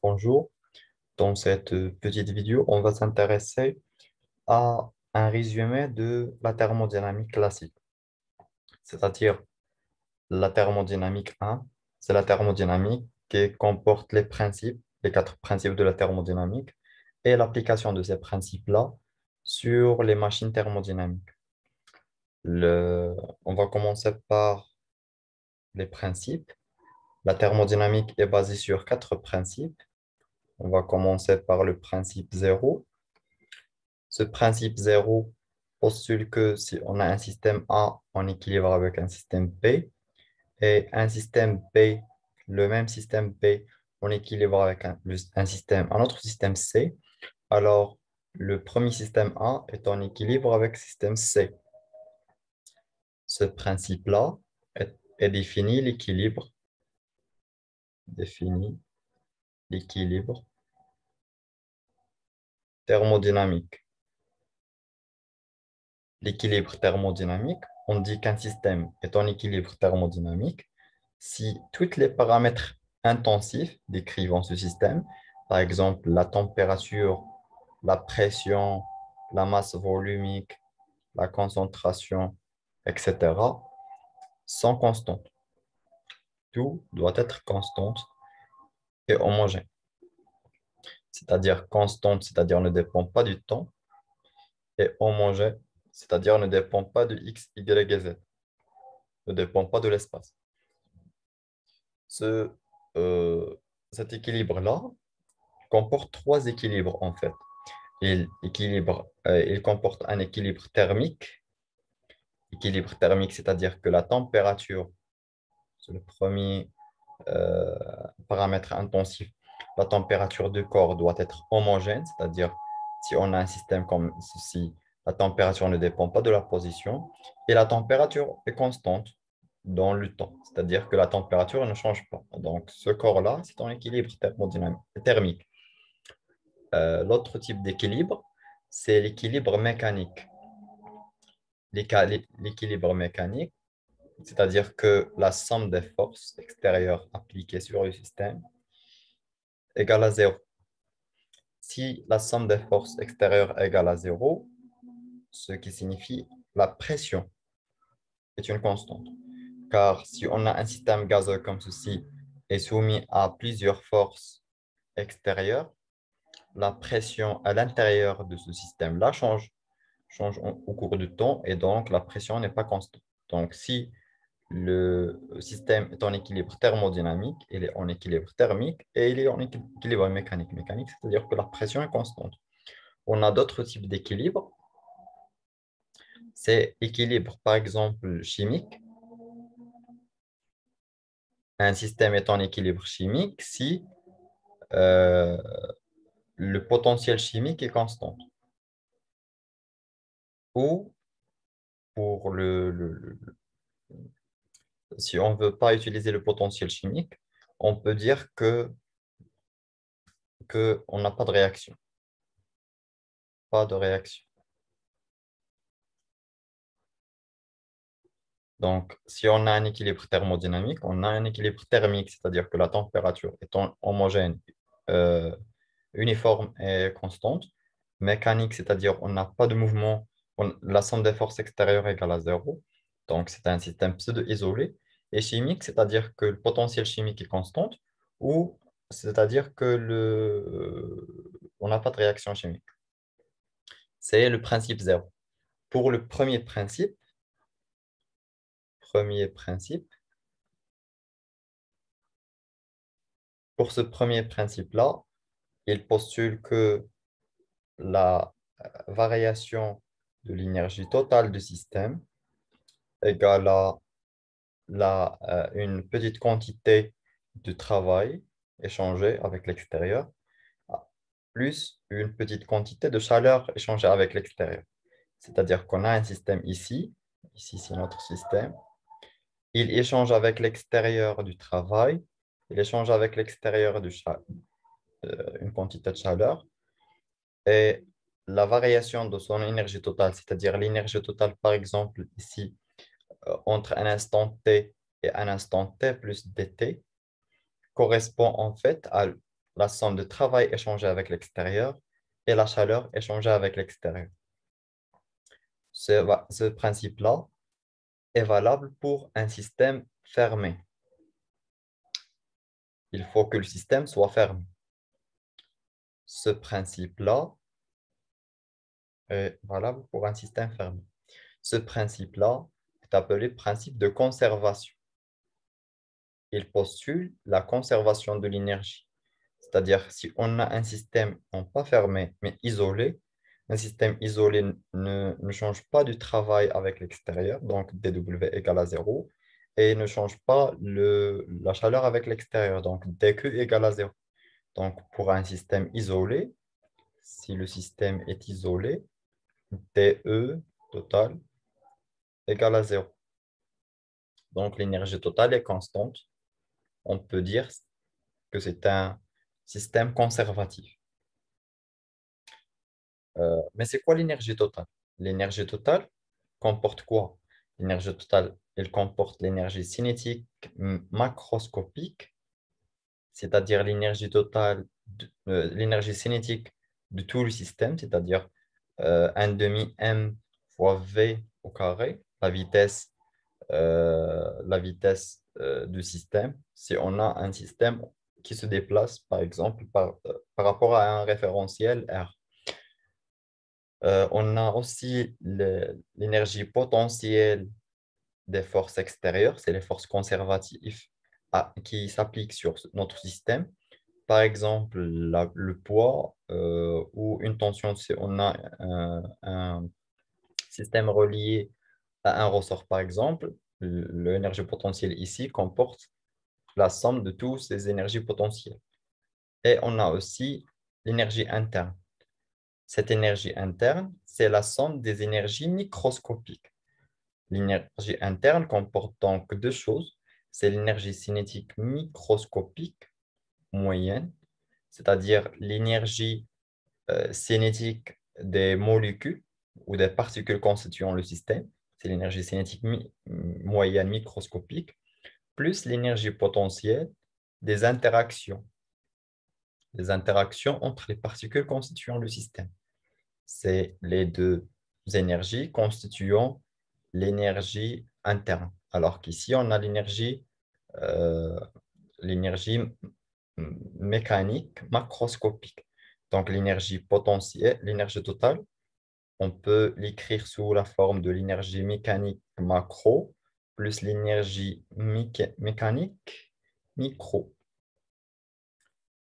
Bonjour. Dans cette petite vidéo, on va s'intéresser à un résumé de la thermodynamique classique, c'est-à-dire la thermodynamique 1, c'est la thermodynamique qui comporte les principes, les quatre principes de la thermodynamique et l'application de ces principes-là sur les machines thermodynamiques. Le- on va commencer par les principes. La thermodynamique est basée sur quatre principes. On va commencer par le principe zéro. Ce principe zéro postule que si on a un système A en équilibre avec un système B et un système B, le même système B en équilibre avec un autre système C, alors le premier système A est en équilibre avec le système C. Ce principe-là définit définit l'équilibre thermodynamique. L'équilibre thermodynamique, on dit qu'un système est en équilibre thermodynamique si tous les paramètres intensifs décrivant ce système, par exemple la température, la pression, la masse volumique, la concentration, etc., sont constantes. Tout doit être constante et homogène. C'est-à-dire constante, c'est-à-dire ne dépend pas du temps, et homogène, c'est-à-dire ne dépend pas de x, y et z, ne dépend pas de l'espace. Ce, euh, Cet équilibre-là comporte trois équilibres en fait. Il comporte un équilibre thermique. Équilibre thermique, c'est-à-dire que la température, c'est le premier euh, paramètre intensif. La température du corps doit être homogène, c'est-à-dire si on a un système comme ceci, la température ne dépend pas de la position et la température est constante dans le temps, c'est-à-dire que la température ne change pas. Donc, ce corps-là, c'est un équilibre thermique. L'autre type d'équilibre, c'est l'équilibre mécanique. L'équilibre mécanique, c'est-à-dire que la somme des forces extérieures appliquées sur le système égale à zéro. Si la somme des forces extérieures égale à zéro, ce qui signifie la pression est une constante. Car si on a un système gazeux comme ceci et soumis à plusieurs forces extérieures, la pression à l'intérieur de ce système-là change au cours du temps et donc la pression n'est pas constante. Donc si le système est en équilibre thermodynamique, il est en équilibre thermique et il est en équilibre mécanique. Mécanique, c'est-à-dire que la pression est constante. On a d'autres types d'équilibre. C'est équilibre, par exemple, chimique. Un système est en équilibre chimique si euh, le potentiel chimique est constant. Ou pour si on ne veut pas utiliser le potentiel chimique, on peut dire que on n'a pas de réaction. Pas de réaction. Donc, si on a un équilibre thermodynamique, on a un équilibre thermique, c'est-à-dire que la température est homogène, euh, uniforme et constante. Mécanique, c'est-à-dire on n'a pas de mouvement, la somme des forces extérieures est égale à zéro. Donc, c'est un système pseudo-isolé. Et chimique, c'est-à-dire que le potentiel chimique est constant, ou c'est-à-dire que on n'a pas de réaction chimique. C'est le principe zéro. Pour le premier principe, pour ce premier principe-là, il postule que la variation de l'énergie totale du système égale à une petite quantité de travail échangé avec l'extérieur, plus une petite quantité de chaleur échangée avec l'extérieur. C'est-à-dire qu'on a un système ici c'est notre système, il échange avec l'extérieur du travail, il échange avec l'extérieur une quantité de chaleur, et la variation de son énergie totale, c'est-à-dire l'énergie totale, par exemple, ici, entre un instant T et un instant T plus dt, correspond en fait la somme de travail échangé avec l'extérieur et la chaleur échangée avec l'extérieur. Ce principe-là est valable pour un système fermé. Il faut que le système soit fermé. Ce principe-là est valable pour un système fermé. Ce principe-là est appelé principe de conservation. Il postule la conservation de l'énergie. C'est-à-dire, si on a un système non pas fermé, mais isolé, un système isolé ne change pas du travail avec l'extérieur, donc dW égale à zéro, et ne change pas la chaleur avec l'extérieur, donc dQ égale à zéro. Donc, pour un système isolé, si le système est isolé, DE total égale à zéro. Donc, l'énergie totale est constante. On peut dire que c'est un système conservatif. Mais c'est quoi l'énergie totale? L'énergie totale comporte quoi? L'énergie totale, elle comporte l'énergie cinétique macroscopique, c'est-à-dire l'énergie totale, l'énergie cinétique de tout le système, c'est-à-dire 1 demi m fois v au carré, la vitesse du système. Si on a un système qui se déplace, par exemple, par rapport à un référentiel R. On a aussi l'énergie potentielle des forces extérieures, c'est les forces conservatives qui s'appliquent sur notre système. Par exemple, le poids ou une tension, si on a un système relié à un ressort, par exemple, l'énergie potentielle ici comporte la somme de toutes ces énergies potentielles. Et on a aussi l'énergie interne. Cette énergie interne, c'est la somme des énergies microscopiques. L'énergie interne comporte donc deux choses. C'est l'énergie cinétique microscopique moyenne, c'est-à-dire l'énergie cinétique des molécules ou des particules constituant le système. C'est l'énergie cinétique moyenne microscopique, plus l'énergie potentielle des interactions entre les particules constituant le système. C'est les deux énergies constituant l'énergie interne. Alors qu'ici, on a euh, l'énergie mécanique macroscopique. Donc l'énergie potentielle, l'énergie totale, on peut l'écrire sous la forme de l'énergie mécanique macro plus l'énergie mécanique micro.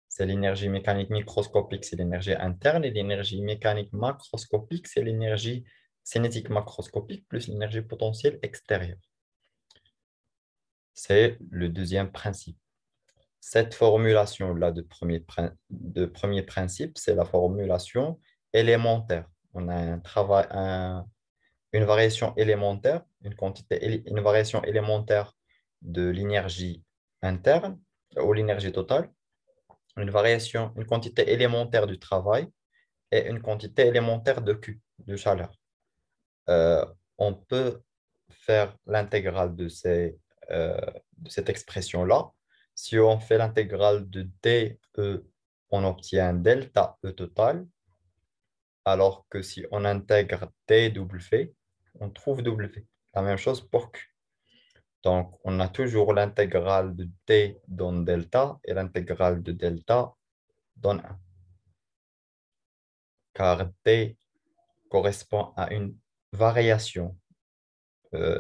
C'est l'énergie mécanique microscopique, c'est l'énergie interne, et l'énergie mécanique macroscopique, c'est l'énergie cinétique macroscopique plus l'énergie potentielle extérieure. C'est le deuxième principe. Cette formulation-là de premier principe, c'est la formulation élémentaire. On a une variation élémentaire, une variation élémentaire de l'énergie interne ou l'énergie totale, une quantité élémentaire du travail et une quantité élémentaire de Q, de chaleur. Euh, on peut faire l'intégrale euh, de cette expression-là. Si on fait l'intégrale de dE, on obtient delta E total, alors que si on intègre dW, on trouve W. La même chose pour Q. Donc, on a toujours l'intégrale de D donne delta et l'intégrale de delta donne 1. Car D correspond à une variation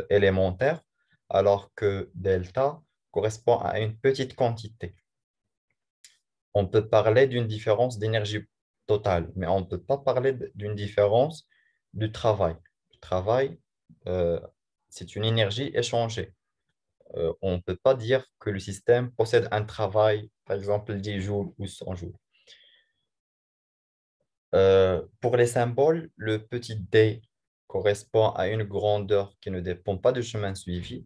élémentaire, alors que delta correspond à une petite quantité. On peut parler d'une différence d'énergie totale, mais on ne peut pas parler d'une différence du travail. Le travail, euh, c'est une énergie échangée. On ne peut pas dire que le système possède un travail, par exemple 10 jours ou 100 jours. Pour les symboles, le petit d correspond à une grandeur qui ne dépend pas du chemin suivi,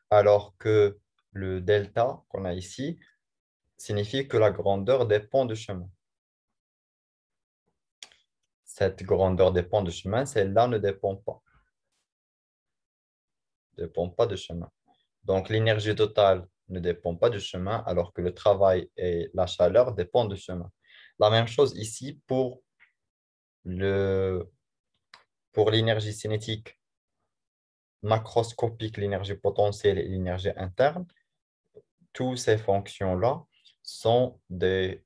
alors que le delta qu'on a ici signifie que la grandeur dépend du chemin. Cette grandeur dépend du chemin, celle-là ne dépend pas du chemin. Donc l'énergie totale ne dépend pas du chemin, alors que le travail et la chaleur dépendent du chemin. La même chose ici le, pour l'énergie cinétique macroscopique, l'énergie potentielle et l'énergie interne. Toutes ces fonctions-là sont des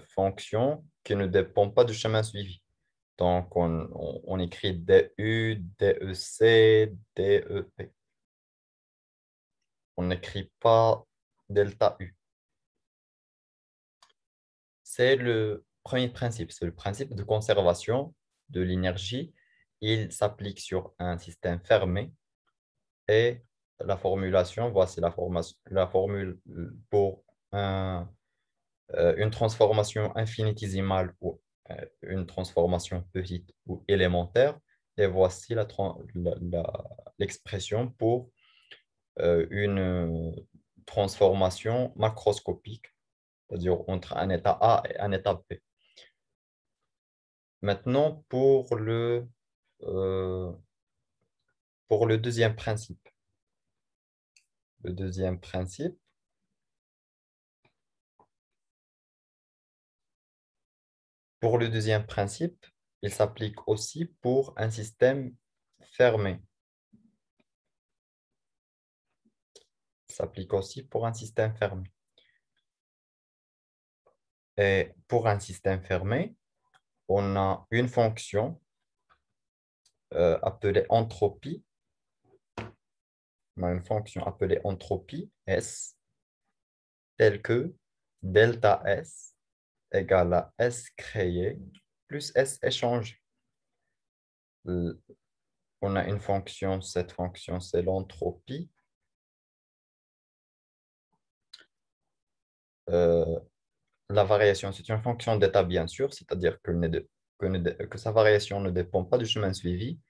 fonctions qui ne dépendent pas du chemin suivi. Donc, on écrit DU, DEC, DEP. On n'écrit pas delta U. C'est le premier principe, c'est le principe de conservation de l'énergie. Il s'applique sur un système fermé et la formulation, voici la formule pour une transformation infinitésimale ou une transformation petite ou élémentaire. Et voici l'expression pour une transformation macroscopique, c'est-à-dire entre un état A et un état B. Maintenant, euh, pour le deuxième principe. Le deuxième principe, pour le deuxième principe, il s'applique aussi pour un système fermé. Il s'applique aussi pour un système fermé. Et pour un système fermé, on a une fonction appelée entropie. On a une fonction appelée entropie S, telle que delta S égale à S créé plus S échangé. Euh, On a une fonction, cette fonction, c'est l'entropie. Euh, la variation, c'est une fonction d'état, bien sûr, c'est-à-dire que sa variation ne dépend pas du chemin suivi.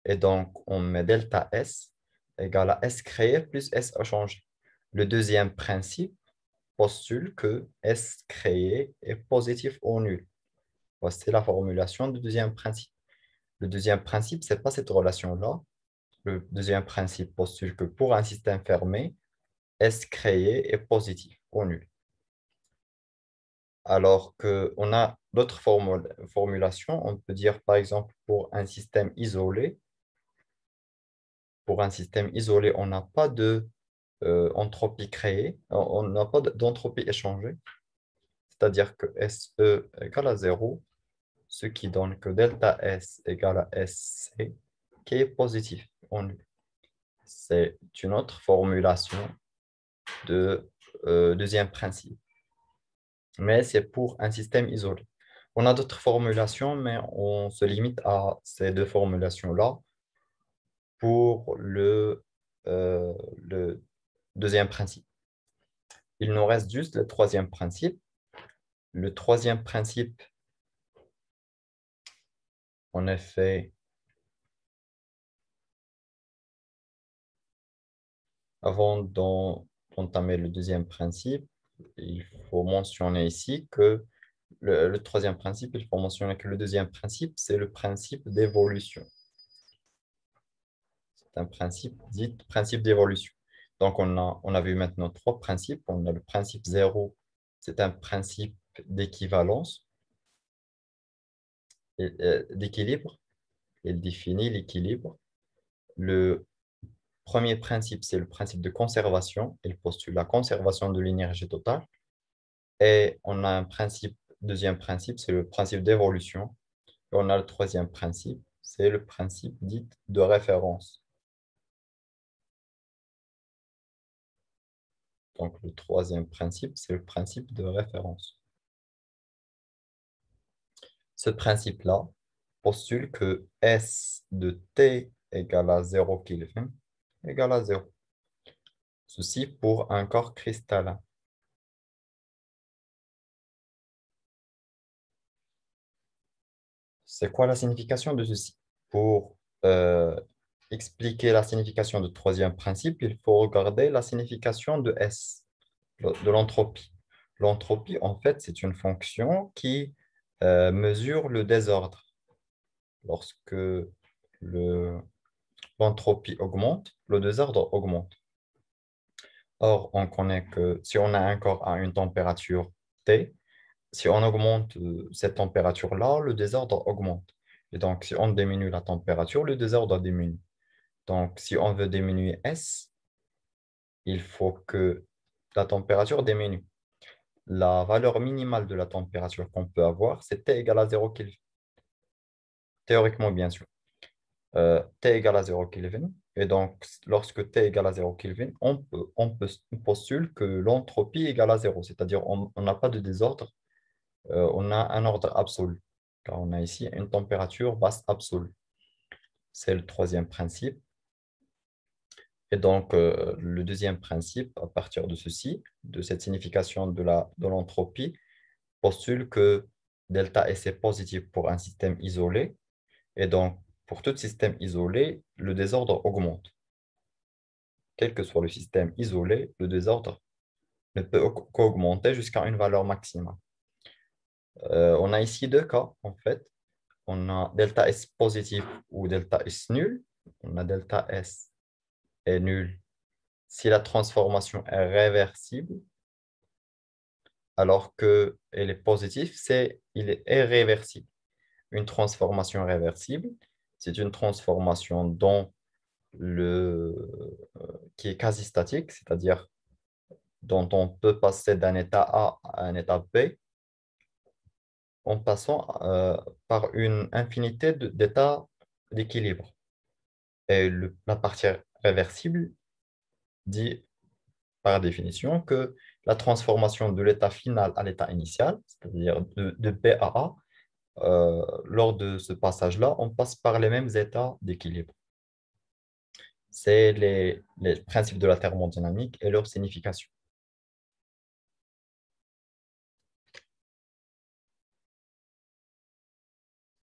Et donc, on met delta S égale à S créé plus S échangé. Le deuxième principe postule que S créé est positif ou nul. Voici la formulation du deuxième principe. Le deuxième principe, ce n'est pas cette relation-là. Le deuxième principe postule que pour un système fermé, S créé est positif ou nul. Alors qu'on a d'autres formulations, on peut dire par exemple pour un système isolé, on n'a pas de entropie créée, on n'a pas d'entropie échangée, c'est-à-dire que SE égale à 0, ce qui donne que delta S égale à SC, qui est positif en nul. C'est une autre formulation de deuxième principe, mais c'est pour un système isolé. On a d'autres formulations, mais on se limite à ces deux formulations-là pour le deuxième principe. Il nous reste juste le troisième principe. Le troisième principe, en effet, avant d'entamer le deuxième principe, il faut mentionner ici que le troisième principe, il faut mentionner que le deuxième principe, c'est le principe d'évolution. C'est un principe dit principe d'évolution. Donc, on a vu maintenant trois principes. On a le principe zéro, c'est un principe d'équivalence, d'équilibre. Il définit l'équilibre. Le premier principe, c'est le principe de conservation. Il postule la conservation de l'énergie totale. Et on a un principe, deuxième principe, c'est le principe d'évolution. Et on a le troisième principe, c'est le principe dit de référence. Donc, le troisième principe, c'est le principe de référence. Ce principe-là postule que S de T égale à 0 Kelvin égale à 0. Ceci pour un corps cristallin. C'est quoi la signification de ceci? Pour expliquer la signification du troisième principe, il faut regarder la signification de S, de l'entropie. L'entropie, en fait, c'est une fonction qui mesure le désordre. Lorsque l'entropie augmente, le désordre augmente. Or, on connaît que si on a un corps à une température T, si on augmente cette température-là, le désordre augmente. Et donc, si on diminue la température, le désordre diminue. Donc, si on veut diminuer S, il faut que la température diminue. La valeur minimale de la température qu'on peut avoir, c'est T égale à 0 Kelvin. Théoriquement, bien sûr. T égale à 0 Kelvin. Et donc, lorsque T égale à 0 Kelvin, on postule que l'entropie égale à 0, c'est-à-dire on n'a pas de désordre, on a un ordre absolu, car on a ici une température basse absolue. C'est le troisième principe. Et donc, le deuxième principe, à partir de ceci, de cette signification de l'entropie, postule que delta S est positif pour un système isolé. Et donc, pour tout système isolé, le désordre augmente. Quel que soit le système isolé, le désordre ne peut qu'augmenter jusqu'à une valeur maximale. On a ici deux cas, en fait. On a delta S positif ou delta S nul. On a delta S est nul si la transformation est réversible, alors qu'elle est positive, il est irréversible. Une transformation réversible, c'est une transformation qui est quasi statique, c'est-à-dire dont on peut passer d'un état A à un état B en passant par une infinité d'états d'équilibre. Et la partie réversible dit par définition que la transformation de l'état final à l'état initial, c'est-à-dire de B à A, lors de ce passage-là, on passe par les mêmes états d'équilibre. C'est les principes de la thermodynamique et leur signification.